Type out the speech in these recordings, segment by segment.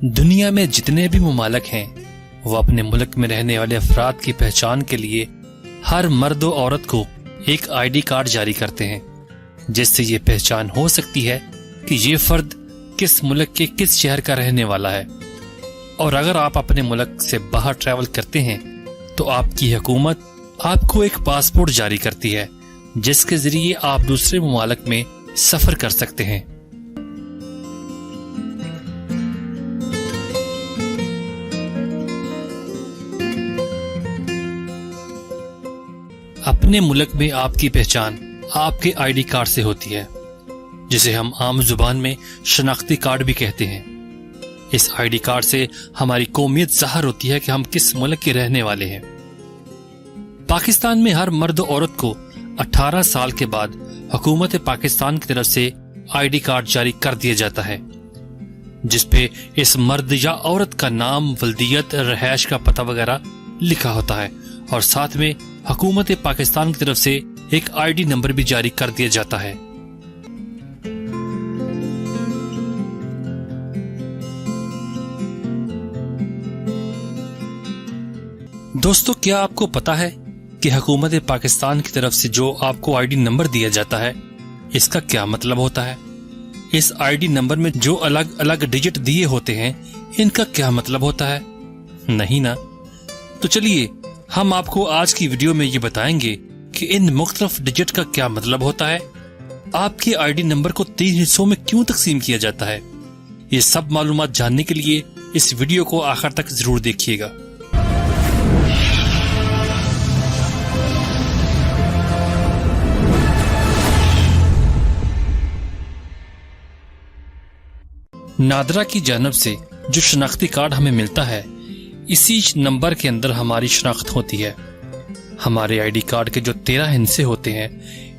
دنیا میں جتنے بھی ممالک ہیں وہ اپنے ملک میں رہنے والے افراد کی پہچان کے لیے ہر مرد و عورت کو ایک آئی ڈی کارڈ جاری کرتے ہیں، جس سے یہ پہچان ہو سکتی ہے کہ یہ فرد کس ملک کے کس شہر کا رہنے والا ہے۔ اور اگر آپ اپنے ملک سے باہر ٹریول کرتے ہیں تو آپ کی حکومت آپ کو ایک پاسپورٹ جاری کرتی ہے، جس کے ذریعے آپ دوسرے ممالک میں سفر کر سکتے ہیں۔ اپنے ملک میں آپ کی پہچان آپ کے آئی ڈی کارڈ سے ہوتی ہے، جسے ہم عام زبان میں شناختی کارڈ بھی کہتے ہیں۔ اس آئی ڈی کارڈ سے ہماری قومیت ظاہر ہوتی ہے کہ ہم کس ملک کے رہنے والے ہیں۔ پاکستان میں ہر مرد و عورت کو 18 سال کے بعد حکومت پاکستان کی طرف سے آئی ڈی کارڈ جاری کر دیا جاتا ہے، جس پہ اس مرد یا عورت کا نام، ولدیت، رہائش کا پتہ وغیرہ لکھا ہوتا ہے، اور ساتھ میں حکومت پاکستان کی طرف سے ایک آئی ڈی نمبر بھی جاری کر دیا جاتا ہے۔ دوستو، کیا آپ کو پتا ہے کہ حکومت پاکستان کی طرف سے جو آپ کو آئی ڈی نمبر دیا جاتا ہے اس کا کیا مطلب ہوتا ہے؟ اس آئی ڈی نمبر میں جو الگ الگ ڈیجٹ دیے ہوتے ہیں ان کا کیا مطلب ہوتا ہے؟ نہیں نا؟ تو چلیے ہم آپ کو آج کی ویڈیو میں یہ بتائیں گے کہ ان مختلف ڈیجٹ کا کیا مطلب ہوتا ہے، آپ کے آئی ڈی نمبر کو 3 حصوں میں کیوں تقسیم کیا جاتا ہے۔ یہ سب معلومات جاننے کے لیے اس ویڈیو کو آخر تک ضرور دیکھیے گا۔ نادرا کی جانب سے جو شناختی کارڈ ہمیں ملتا ہے، اسی نمبر کے اندر ہماری شناخت ہوتی ہے۔ ہمارے آئی ڈی کارڈ کے جو 13 ہندسے ہوتے ہیں،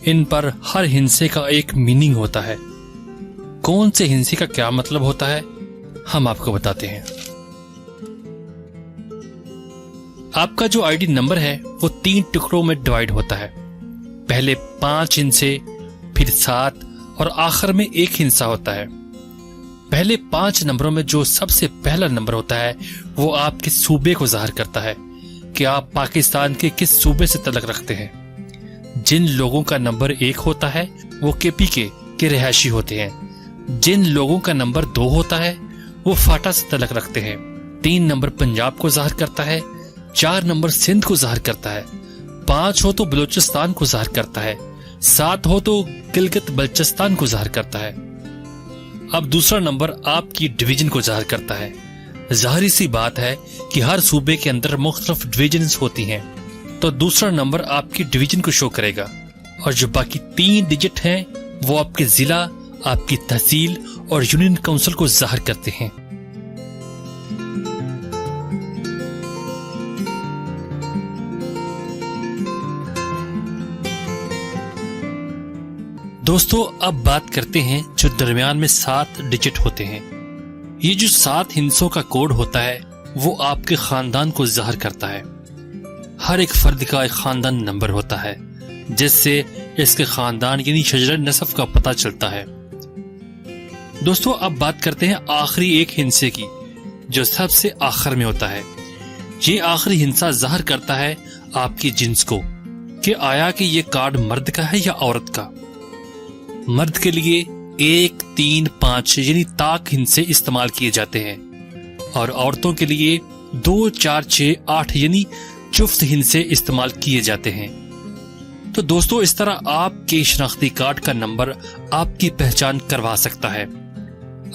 ان پر ہر ہندسے کا ایک میننگ ہوتا ہے۔ کون سے ہندسے کا کیا مطلب ہوتا ہے ہم آپ کو بتاتے ہیں۔ آپ کا جو آئی ڈی نمبر ہے وہ 3 ٹکڑوں میں ڈیوائیڈ ہوتا ہے۔ پہلے 5 ہندسے، پھر 7 اور آخر میں 1 ہندسہ ہوتا ہے۔ پہلے 5 نمبروں میں جو سب سے پہلا نمبر ہوتا ہے وہ آپ کے صوبے کو ظاہر کرتا ہے کہ آپ پاکستان کے کس صوبے سے تعلق رکھتے ہیں۔ جن لوگوں کا نمبر 1 ہوتا ہے وہ کے پی کے رہائشی ہوتے ہیں۔ جن لوگوں کا نمبر 2 ہوتا ہے وہ فاٹا سے تعلق رکھتے ہیں۔ 3 نمبر پنجاب کو ظاہر کرتا ہے، 4 نمبر سندھ کو ظاہر کرتا ہے، 5 ہو تو بلوچستان کو ظاہر کرتا ہے، 7 ہو تو گلگت بلچستان کو ظاہر کرتا ہے۔ اب دوسرا نمبر آپ کی ڈویژن کو ظاہر کرتا ہے۔ ظاہری سی بات ہے کہ ہر صوبے کے اندر مختلف ڈویژنز ہوتی ہیں، تو دوسرا نمبر آپ کی ڈویژن کو شو کرے گا، اور جو باقی 3 ڈیجٹ ہیں وہ آپ کے ضلع، آپ کی تحصیل اور یونین کونسل کو ظاہر کرتے ہیں۔ دوستو، اب بات کرتے ہیں جو درمیان میں 7 ڈیجٹ ہوتے ہیں۔ یہ جو 7 ہندسوں کا کوڈ ہوتا ہے وہ آپ کے خاندان کو ظاہر کرتا ہے۔ ہر ایک فرد کا ایک خاندان نمبر ہوتا ہے، جس سے اس کے خاندان یعنی شجرہ نسب کا پتہ چلتا ہے۔ دوستو، اب بات کرتے ہیں آخری ایک ہندسے کی، جو سب سے آخر میں ہوتا ہے۔ یہ آخری ہندسہ ظاہر کرتا ہے آپ کی جنس کو، کہ آیا کہ یہ کارڈ مرد کا ہے یا عورت کا۔ مرد کے لیے 1، 3، 5 یعنی طاق ہندسے استعمال کیے جاتے ہیں، اور عورتوں کے لیے 2، 4، 6، 8 یعنی جفت ہندسے استعمال کیے جاتے ہیں۔ تو دوستو، اس طرح آپ کے شناختی کارڈ کا نمبر آپ کی پہچان کروا سکتا ہے۔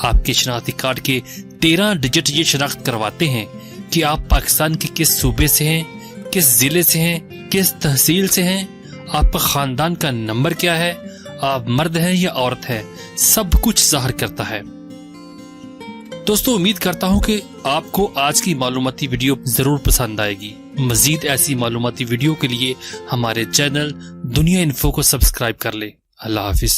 آپ کے شناختی کارڈ کے 13 ڈیجٹ یہ شناخت کرواتے ہیں کہ آپ پاکستان کے کس صوبے سے ہیں، کس ضلع سے ہیں، کس تحصیل سے ہیں، آپ کا خاندان کا نمبر کیا ہے، آپ مرد ہیں یا عورت ہے، سب کچھ ظاہر کرتا ہے۔ دوستو، امید کرتا ہوں کہ آپ کو آج کی معلوماتی ویڈیو ضرور پسند آئے گی۔ مزید ایسی معلوماتی ویڈیو کے لیے ہمارے چینل دنیا انفو کو سبسکرائب کر لیں۔ اللہ حافظ۔